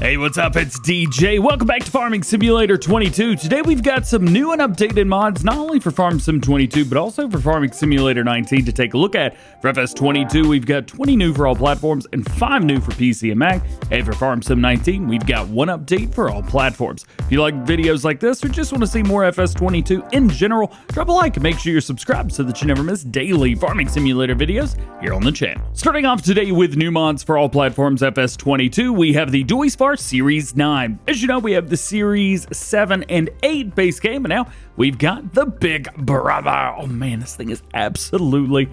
Hey, what's up? It's DJ. Welcome back to Farming Simulator 22. Today we've got some new and updated mods, not only for Farm Sim 22, but also for Farming Simulator 19 to take a look at. For FS22, we've got 20 new for all platforms and 5 new for PC and Mac. And for Farm Sim 19, we've got 1 update for all platforms. If you like videos like this or just want to see more FS22 in general, drop a like and make sure you're subscribed so that you never miss daily Farming Simulator videos here on the channel. Starting off today with new mods for all platforms FS22, we have the Deutz-Fahr Series 9. As you know, we have the Series 7 and 8 base game, and now we've got the Big Brother. Oh man, this thing is absolutely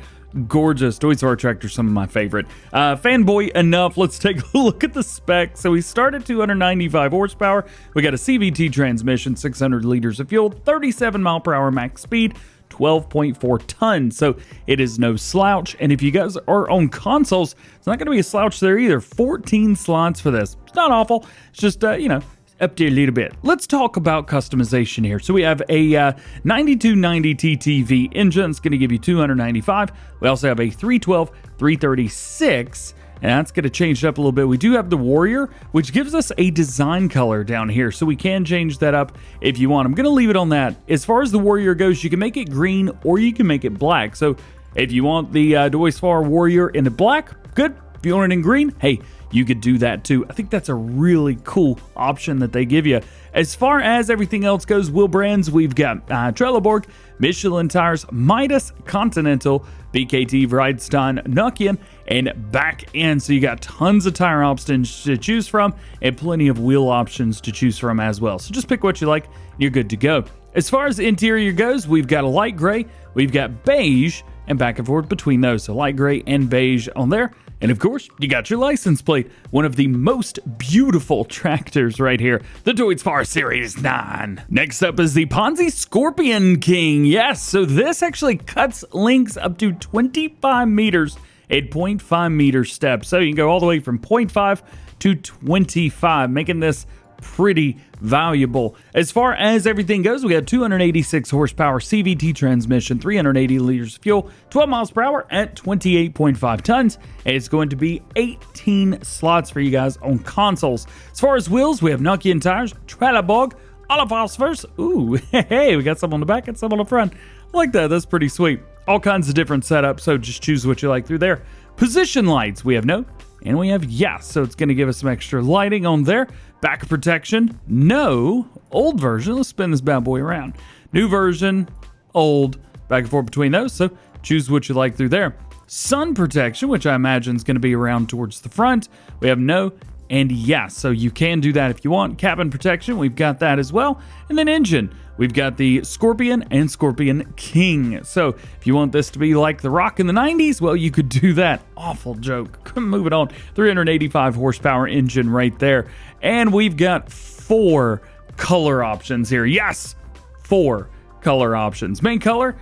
gorgeous. Deutz-Fahr tractor, some of my favorite. Fanboy enough, let's take a look at the specs. So we start at 295 horsepower. We got a CVT transmission, 600 liters of fuel, 37 mile per hour max speed, 12.4 tons, so it is no slouch. And if you guys are on consoles, it's not going to be a slouch there either. 14 slots for this. It's not awful. It's just, up to a little bit. Let's talk about customization here. So we have a 9290 TTV engine. It's going to give you 295. We also have a 312, 336. And that's going to change it up a little bit. We do have the Warrior, which gives us a design color down here, so we can change that up if you want. I'm going to leave it on that. As far as the Warrior goes, you can make it green or you can make it black. So if you want the Deutz-Fahr Warrior in the black, good. If you want it in green, hey, you could do that too. I think that's a really cool option that they give you. As far as everything else goes, wheel brands, we've got Trelleborg, Michelin tires, Midas, Continental, BKT, Vridestone, Nokian, and back end. So you got tons of tire options to choose from and plenty of wheel options to choose from as well. So just pick what you like and you're good to go. As far as the interior goes, we've got a light gray, we've got beige, and back and forth between those. So light gray and beige on there. And of course, you got your license plate. One of the most beautiful tractors right here, the Deutz-Fahr Series 9. Next up is the Ponsse ScorpionKing. Yes, so this actually cuts links up to 25 meters at 0.5 meter steps. So you can go all the way from 0.5 to 25, making this pretty valuable. As far as everything goes, we got 286 horsepower CVT transmission, 380 liters of fuel, 12 miles per hour at 28.5 tons, and it's going to be 18 slots for you guys on consoles. As far as wheels, we have Nokian tires, Trelleborg, Phosphors. Ooh, hey, we got some on the back and some on the front. I like that. That's pretty sweet. All kinds of different setups, so just choose what you like through there. Position lights, we have no, and we have yes, so it's going to give us some extra lighting on there. Back protection, no. Old version, let's spin this bad boy around. New version, old, back and forth between those, so choose what you like through there. Sun protection, which I imagine is going to be around towards the front. We have no and yes, so you can do that if you want. Cabin protection, we've got that as well. And then engine, we've got the Scorpion and ScorpionKing. So if you want this to be like the Rock in the 90s, well, you could do that. Awful joke. Move it on. 385 horsepower engine right there. And we've got 4 color options here. Yes, 4 color options. Main color,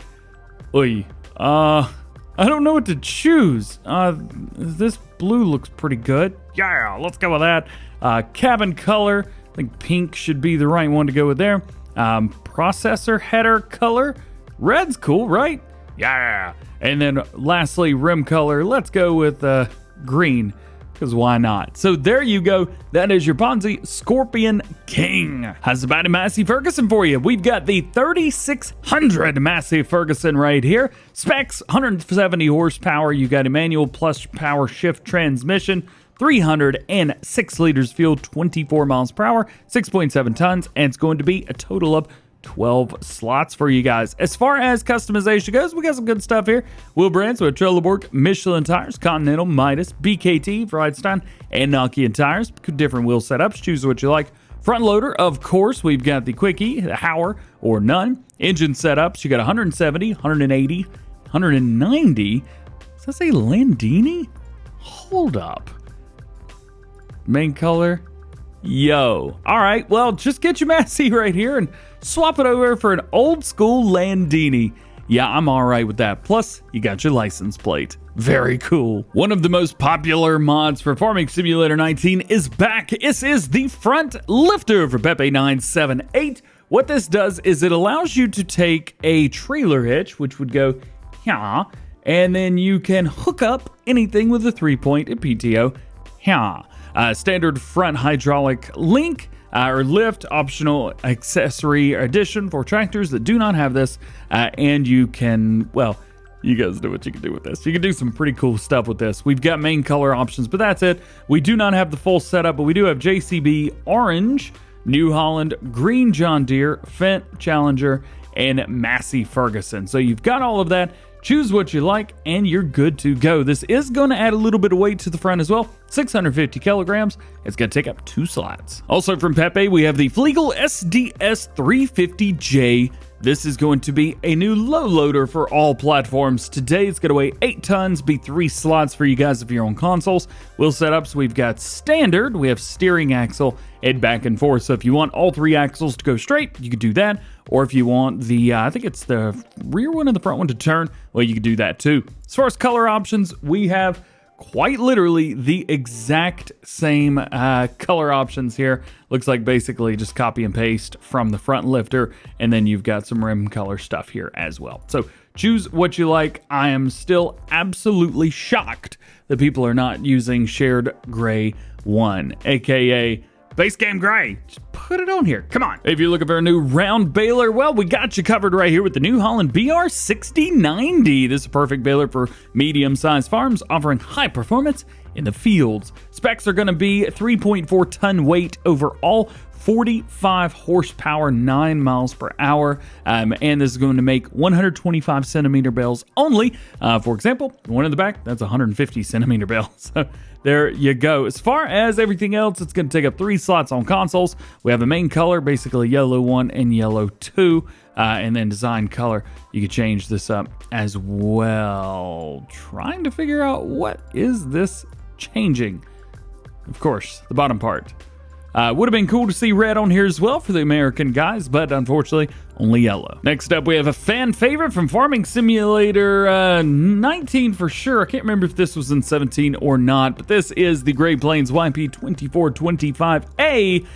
I don't know what to choose. This blue looks pretty good. Yeah, let's go with that. Cabin color, I think pink should be the right one to go with there. Processor header color, red's cool, right? Yeah. And then lastly, rim color, let's go with green, because why not? So there you go. That is your Ponsse ScorpionKing. How's about a Massey Ferguson for you? We've got the 3600 Massey Ferguson right here. Specs, 170 horsepower. You got a manual plus power shift transmission, 306 liters fuel, 24 miles per hour, 6.7 tons, and it's going to be a total of 12 slots for you guys. As far as customization goes, we got some good stuff here. Wheel brands with Trelleborg, Michelin tires, Continental, Midas, BKT, Vridestone, and Nokian tires. Different wheel setups. Choose what you like. Front loader, of course, we've got the Quicke, the Hauer, or none. Engine setups, you got 170, 180, 190. Does that say Landini? Hold up. Main color, yo. All right, well, just get your Massey right here and swap it over for an old school Landini. Yeah, I'm all right with that. Plus, you got your license plate. Very cool. One of the most popular mods for Farming Simulator 19 is back. This is the front lifter for Pepe 978. What this does is it allows you to take a trailer hitch, which would go here, and then you can hook up anything with a 3-point PTO here. Standard front hydraulic link or lift, optional accessory addition for tractors that do not have this. And you can, well, you guys know what you can do with this. You can do some pretty cool stuff with this. We've got main color options, but that's it. We do not have the full setup, but we do have JCB Orange, New Holland, Green John Deere, Fendt Challenger, and Massey Ferguson. So you've got all of that. Choose what you like, and you're good to go. This is going to add a little bit of weight to the front as well. 650 kilograms. It's going to take up 2 slots. Also from Pepe, we have the Fliegl SDS350J. This is going to be a new low loader for all platforms. Today it's going to weigh 8 tons, be 3 slots for you guys if you're on consoles. We'll set up so we've got standard, we have steering axle, and back and forth. So if you want all 3 axles to go straight, you could do that. Or if you want the, I think it's the rear one and the front one to turn, well, you could do that too. As far as color options, we have quite literally the exact same color options here. Looks like basically just copy and paste from the front lifter, and then you've got some rim color stuff here as well. So choose what you like. I am still absolutely shocked that people are not using shared gray 1, aka base game gray. Just put it on here. Come on. If you're looking for a new round baler, well, we got you covered right here with the new Holland BR 6090. This is a perfect baler for medium-sized farms, offering high performance in the fields. Specs are going to be 3.4 ton weight overall, 45 horsepower, 9 miles per hour, and this is going to make 125 centimeter bales only. For example, the one in the back, that's 150 centimeter bales. So there you go. As far as everything else, it's going to take up 3 slots on consoles. We have the main color, basically yellow 1 and yellow 2, and then design color. You can change this up as well. Trying to figure out what is this changing. Of course, the bottom part. Would have been cool to see red on here as well for the American guys, but unfortunately, only yellow. Next up, we have a fan favorite from Farming Simulator 19 for sure. I can't remember if this was in 17 or not, but this is the Great Plains YP2425A.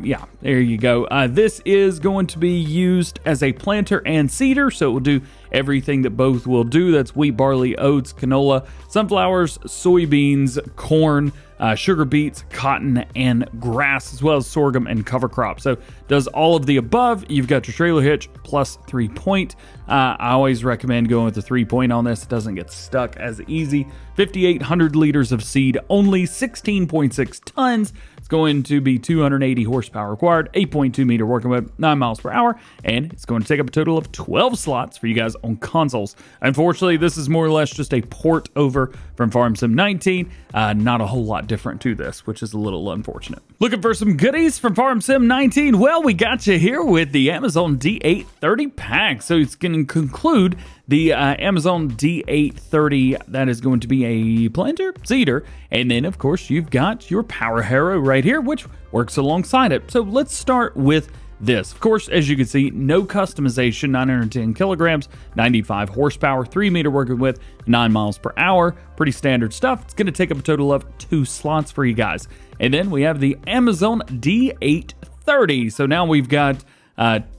Yeah, there you go. This is going to be used as a planter and seeder, so it will do everything that both will do. That's wheat, barley, oats, canola, sunflowers, soybeans, corn, sugar beets, cotton, and grass, as well as sorghum and cover crop. So does all of the above. You've got your trailer hitch plus 3-point. I always recommend going with the 3-point on this. It doesn't get stuck as easy. 5,800 liters of seed, only 16.6 tons. It's going to be 280 horsepower required, 8.2 meter working width, 9 miles per hour, and it's going to take up a total of 12 slots for you guys on consoles. Unfortunately, this is more or less just a port over from Farm Sim 19. Not a whole lot different to this, which is a little unfortunate. Looking for some goodies from Farm Sim 19? Well, we got you here with the Amazon D830 pack. So it's going to conclude the Amazon D830. That is going to be a planter, seeder, and then of course you've got your power harrow right here, which works alongside it. So let's start with this. Of course, as you can see, no customization, 910 kilograms, 95 horsepower, 3 meter working width, 9 miles per hour. Pretty standard stuff. It's going to take up a total of 2 slots for you guys. And then we have the Amazon D830. So now we've got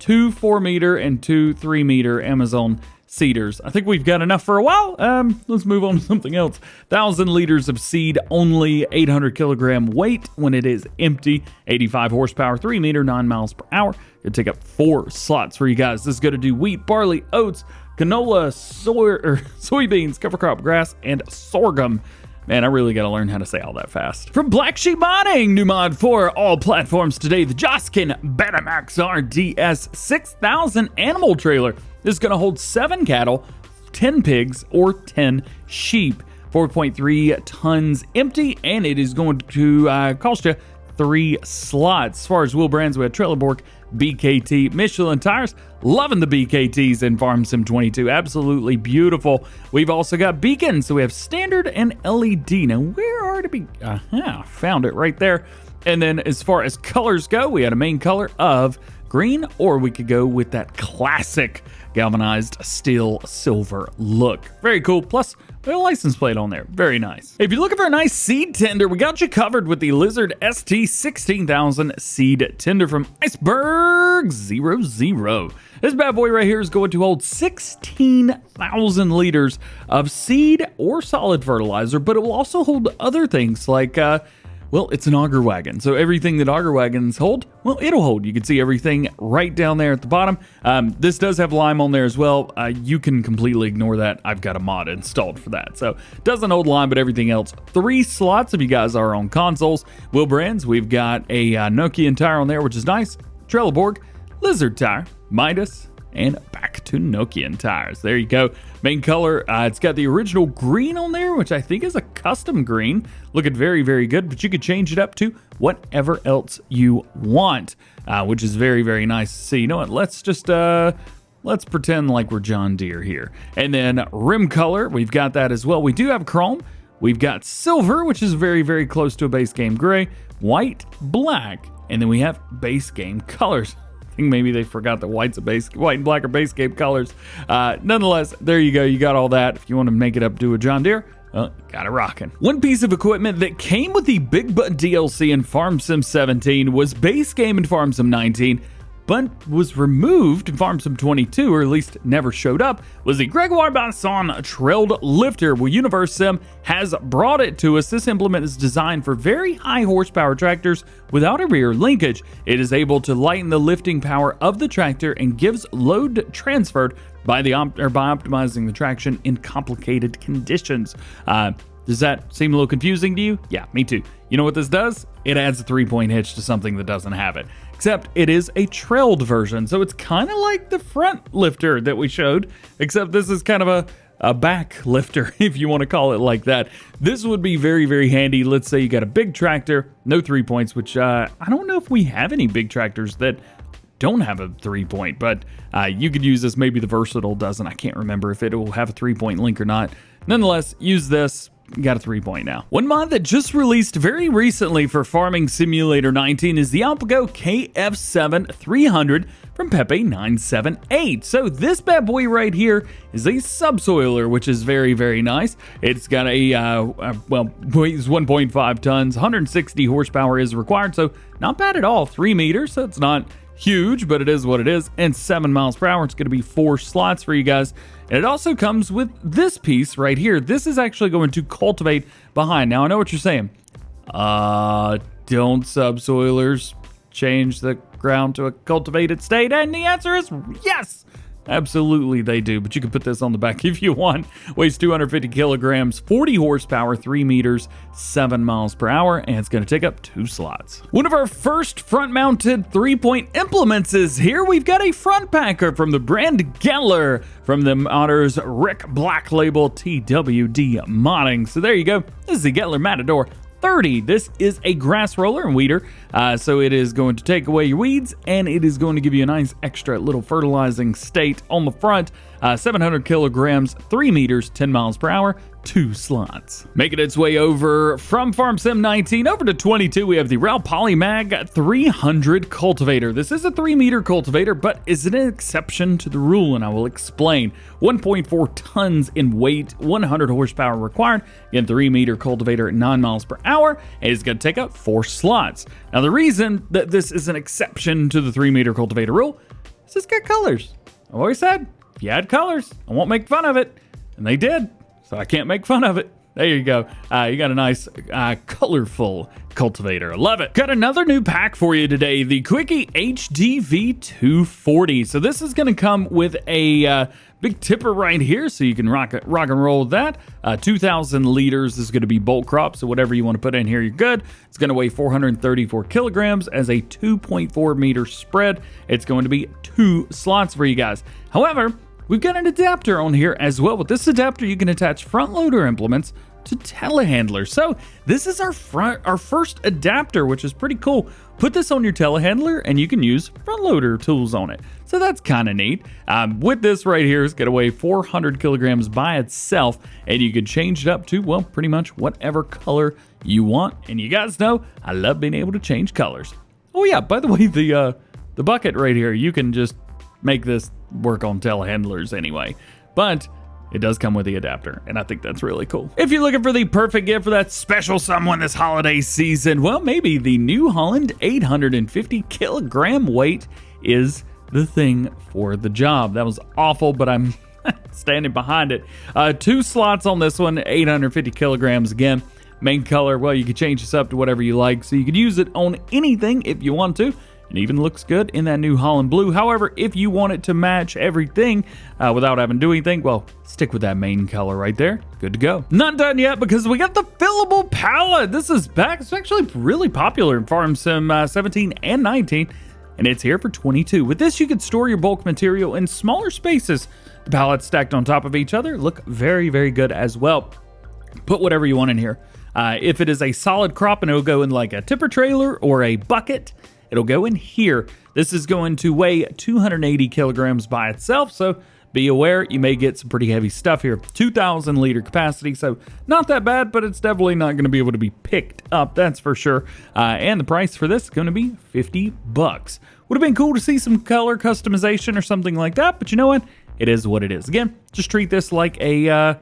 2 4 meter and 2 3 meter Amazon seeders. I think we've got enough for a while. Let's move on to something else. 1,000 liters of seed, only 800 kilogram weight when it is empty. 85 horsepower, 3 meter, 9 miles per hour. It'll take up 4 slots for you guys. This is going to do wheat, barley, oats, canola, soybeans, cover crop, grass, and sorghum. Man, I really got to learn how to say all that fast. From Black Sheep Modding, new mod for all platforms today, the Joskin Betimax RDS 6,000 animal trailer. This is going to hold 7 cattle, 10 pigs, or 10 sheep. 4.3 tons empty, and it is going to cost you 3 slots. As far as wheel brands, we have Trailer Bork, BKT, Michelin tires. Loving the BKTs in Farm Sim 22. Absolutely beautiful. We've also got beacons. So we have standard and LED. Now, where are the beacons? Found it right there. And then as far as colors go, we had a main color of green, or we could go with that classic galvanized steel silver look. Very cool. Plus, we have a license plate on there. Very nice. If you're looking for a nice seed tender, we got you covered with the Lizard ST 16,000 seed tender from Iceberg 00. This bad boy right here is going to hold 16,000 liters of seed or solid fertilizer, but it will also hold other things like Well, it's an auger wagon. So everything that auger wagons hold, well, it'll hold. You can see everything right down there at the bottom. This does have lime on there as well. You can completely ignore that. I've got a mod installed for that. So it doesn't hold lime, but everything else. 3 slots if you guys are on consoles. Wheel brands, we've got a Nokian tire on there, which is nice. Trelleborg, Lizard tire, Midas, and back to Nokian tires. There you go. Main color, it's got the original green on there, which I think is a custom green. Looking very, very good, but you could change it up to whatever else you want, which is very, very nice to see. You know what? Let's just let's pretend like we're John Deere here. And then rim color, we've got that as well. We do have chrome. We've got silver, which is very, very close to a base game gray, white, black, and then we have base game colors. Maybe they forgot that white and black are base game colors. Nonetheless, there you go. You got all that. If you want to make it up to a John Deere, well, got it rocking. One piece of equipment that came with the Big Butt DLC in Farm Sim 17 was base game in Farm Sim 19, but was removed in Farm Sim 22, or at least never showed up, was the Grégoire Besson trailed lifter. Well, Universe Sim has brought it to us. This implement is designed for very high horsepower tractors without a rear linkage. It is able to lighten the lifting power of the tractor and gives load transferred by optimizing the traction in complicated conditions. Does that seem a little confusing to you? Yeah, me too. You know what this does? It adds a 3-point hitch to something that doesn't have it. Except it is a trailed version, so it's kind of like the front lifter that we showed, except this is kind of a back lifter, if you want to call it like that. This would be very, very handy. Let's say you got a big tractor, no 3 points, which I don't know if we have any big tractors that don't have a 3-point, but you could use this. Maybe the Versatile doesn't. I can't remember if it will have a 3-point link or not. Nonetheless, use this. You got a 3-point now. One mod that just released very recently for Farming Simulator 19 is the Alpego KF7-300 from Pepe 978. So this bad boy right here is a subsoiler, which is very, very nice. It's got a, well, weighs 1.5 tons, 160 horsepower is required, so not bad at all. 3 meters, so it's not huge, but it is what it is, and 7 miles per hour. It's going to be 4 slots for you guys. And it also comes with this piece right here. This is actually going to cultivate behind. Now, I know what you're saying. Don't subsoilers change the ground to a cultivated state? And the answer is yes! Absolutely they do, but you can put this on the back if you want. Weighs 250 kilograms, 40 horsepower, 3 meters, 7 miles per hour, and it's going to take up 2 slots. One of our first front-mounted 3-point implements is here. We've got a front packer from the brand Güttler from the modders Rick Black Label TWD Modding. So there you go. This is the Güttler Matador 30. This is a grass roller and weeder, so it is going to take away your weeds, and it is going to give you a nice extra little fertilizing state on the front. 700 kilograms, 3 meters, 10 miles per hour, 2 slots. Making its way over from Farm Sim 19 over to 22, we have the Rau Polymag 300 cultivator. This is a 3-meter cultivator, but is an exception to the rule, and I will explain. 1.4 tons in weight, 100 horsepower required. Again, 3-meter cultivator at 9 miles per hour, and it's going to take up 4 slots. Now, the reason that this is an exception to the 3-meter cultivator rule is it's got colors. I've always said, if you add colors, I won't make fun of it. And they did, so I can't make fun of it. There you go. You got a nice, colorful cultivator. I love it. Got another new pack for you today, the Quicke HDV 240. So this is going to come with a big tipper right here, so you can rock and roll with that. 2,000 liters is going to be bulk crop, so whatever you want to put in here, you're good. It's going to weigh 434 kilograms as a 2.4 meter spread. It's going to be 2 slots for you guys. However, we've got an adapter on here as well. With this adapter, you can attach front loader implements to telehandlers. So this is our first adapter, which is pretty cool. Put this on your telehandler and you can use front loader tools on it. So that's kind of neat. With this right here, it's going to weigh 400 kilograms by itself, and you can change it up to, well, pretty much whatever color you want. And you guys know, I love being able to change colors. Oh yeah, by the way, the bucket right here, you can just make this work on telehandlers anyway. But it does come with the adapter, and I think that's really cool. If you're looking for the perfect gift for that special someone this holiday season, well, maybe the New Holland 850 kilogram weight is the thing for the job. That was awful, but I'm standing behind it. 2 slots on this one, 850 kilograms again. Main color, well, you can change this up to whatever you like, so you could use it on anything if you want to. It even looks good in that new Holland blue. However, if you want it to match everything without having to do anything, well, stick with that main color right there. Good to go. Not done yet, because we got the Fillable Pallet. This is back. It's actually really popular in Farm Sim 17 and 19, and it's here for 22. With this, you could store your bulk material in smaller spaces. The pallets stacked on top of each other look very, very good as well. Put whatever you want in here. If it is a solid crop and it'll go in like a tipper trailer or a bucket, it'll go in here. This is going to weigh 280 kilograms by itself, so be aware you may get some pretty heavy stuff here. 2,000 liter capacity, so not that bad, but it's definitely not going to be able to be picked up, that's for sure. And the price for this is going to be 50 bucks. Would have been cool to see some color customization or something like that, but you know what? It is what it is. Again, just treat this like a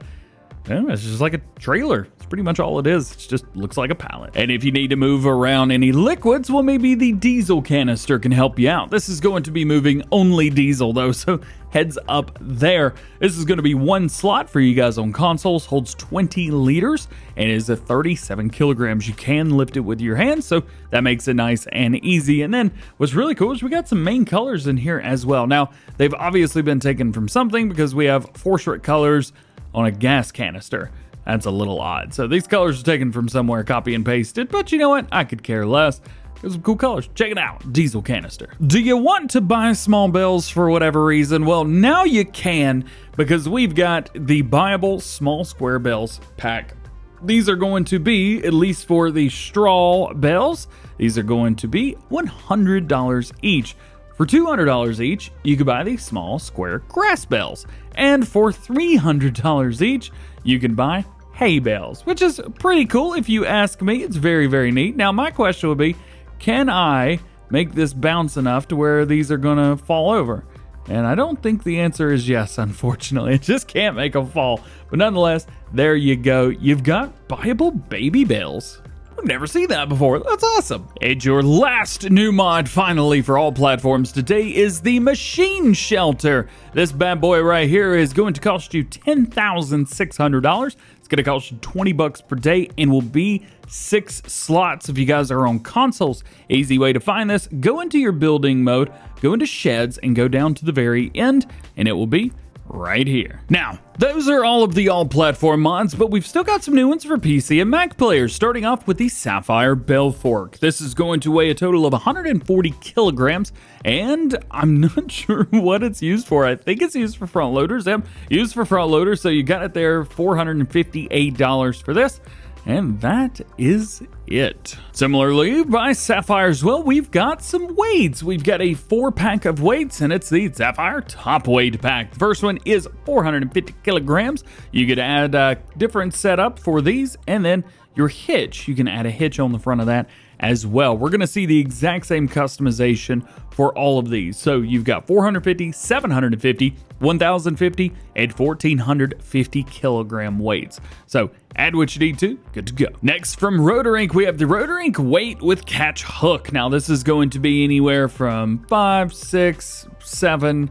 it's just like a trailer. It's pretty much all it is. It just looks like a pallet. And if you need to move around any liquids, well, maybe the diesel canister can help you out. This is going to be moving only diesel though, so heads up there. This is going to be one slot for you guys on consoles, holds 20 liters, and is a 37 kilograms. You can lift it with your hands, so that makes it nice and easy. And then what's really cool is we got some main colors in here as well. Now, they've obviously been taken from something because we have 4 short colors on a gas canister. That's a little odd. So these colors are taken from somewhere, copy and pasted, but you know what? I could care less. There's some cool colors. Check it out. Diesel canister. Do you want to buy small bales for whatever reason? Well, now you can, because we've got the Buyable small square bales pack. These are going to be, at least for the straw bales, these are going to be $100 each. For $200 each, you could buy the small square grass bales. And for $300 each, you can buy hay bales, which is pretty cool if you ask me. It's very, very neat. Now, my question would be, can I make this bounce enough to where these are gonna fall over? And I don't think the answer is yes, unfortunately. It just can't make them fall. But nonetheless, there you go. You've got buyable baby bales. I've never seen that before. That's awesome. And your last new mod finally for all platforms today is the machine shelter. This bad boy right here is going to cost you $10,600. It's going to cost you 20 bucks per day and will be 6 slots if you guys are on consoles. Easy way to find this, go into your building mode, go into sheds and go down to the very end and it will be right here. Now, those are all of the all-platform mods, but we've still got some new ones for PC and Mac players, starting off with the Saphir Balefork. This is going to weigh a total of 140 kilograms, and I'm not sure what it's used for. I think it's used for front loaders. Yep, used for front loaders, so you got it there, $458 for this. And that is it. Similarly, by Saphir as well, we've got some weights. We've got a 4-pack of weights, and it's the Saphir Top Weight Pack. The first one is 450 kilograms. You could add a different setup for these, and then your hitch. You can add a hitch on the front of that as well. We're going to see the exact same customization for all of these. So you've got 450, 750, 1050, and 1450 kilogram weights. So add what you need to, good to go. Next from Roetterink, we have the Roetterink Weight with Catch Hook. Now this is going to be anywhere from 5, 6, 7,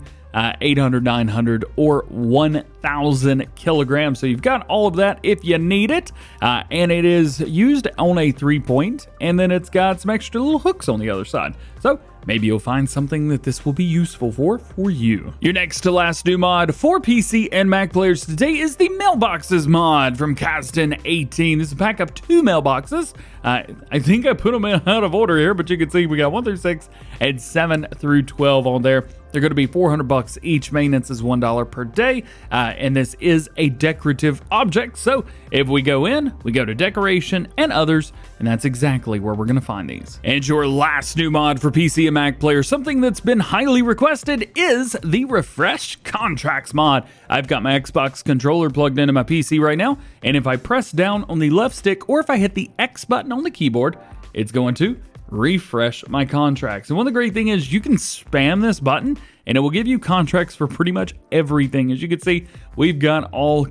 800, 900, or 1,000 kilograms. So you've got all of that if you need it. And it is used on a 3-point, and then it's got some extra little hooks on the other side. So maybe you'll find something that this will be useful for you. Your next to last new mod for PC and Mac players today is the Mailboxes mod from Kasdan 18. This is a pack of 2 mailboxes. I think I put them in out of order here, but you can see we got 1 through 6 and 7 through 12 on there. They're going to be 400 bucks each. Maintenance is $1 per day, and this is a decorative object. So if we go in, we go to decoration and others, and that's exactly where we're going to find these. And your last new mod for PC and Mac players, something that's been highly requested, is the Refresh Contracts mod. I've got my Xbox controller plugged into my PC right now, and if I press down on the left stick or if I hit the X button on the keyboard, it's going to refresh my contracts. And one of the great things is you can spam this button and it will give you contracts for pretty much everything. As you can see, we've got all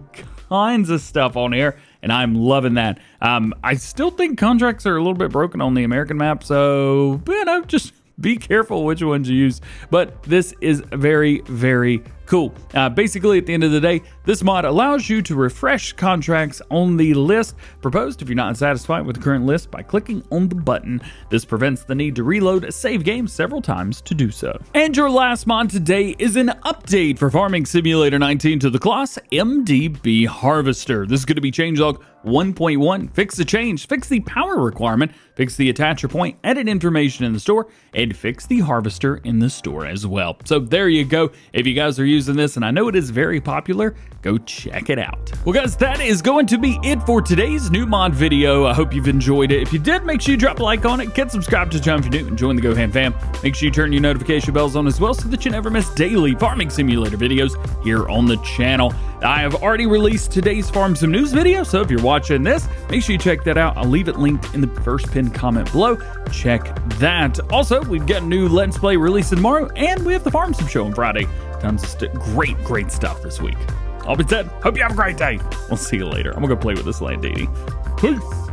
kinds of stuff on here and I'm loving that. I still think contracts are a little bit broken on the American map, so just be careful which ones you use. But this is very, very Cool. Basically, at the end of the day, this mod allows you to refresh contracts on the list proposed if you're not satisfied with the current list by clicking on the button. This prevents the need to reload a save game several times to do so. And your last mod today is an update for Farming Simulator 19 to the Claas MDB Harvester. This is going to be changelog 1.1. Fix the change, fix the power requirement, fix the attacher point, edit information in the store, and fix the harvester in the store as well. So there you go. If you guys are using this, and I know it is very popular, go check it out. Well guys, that is going to be it for today's new mod video. I hope you've enjoyed it. If you did, make sure you drop a like on it, get subscribed to the channel if you're new, and join the DjGoHam fam. Make sure you turn your notification bells on as well so that you never miss daily Farming Simulator videos here on the channel. I have already released today's Farm Sim News video, so if you're watching this, make sure you check that out. I'll leave it linked in the first pinned comment below. Check that. Also, we've got a new Let's Play releasing tomorrow, and we have the Farm Sim show on Friday. Tons of great stuff this week. All being said, hope you have a great day. We'll see you later. I'm gonna go play with this Landini. Peace.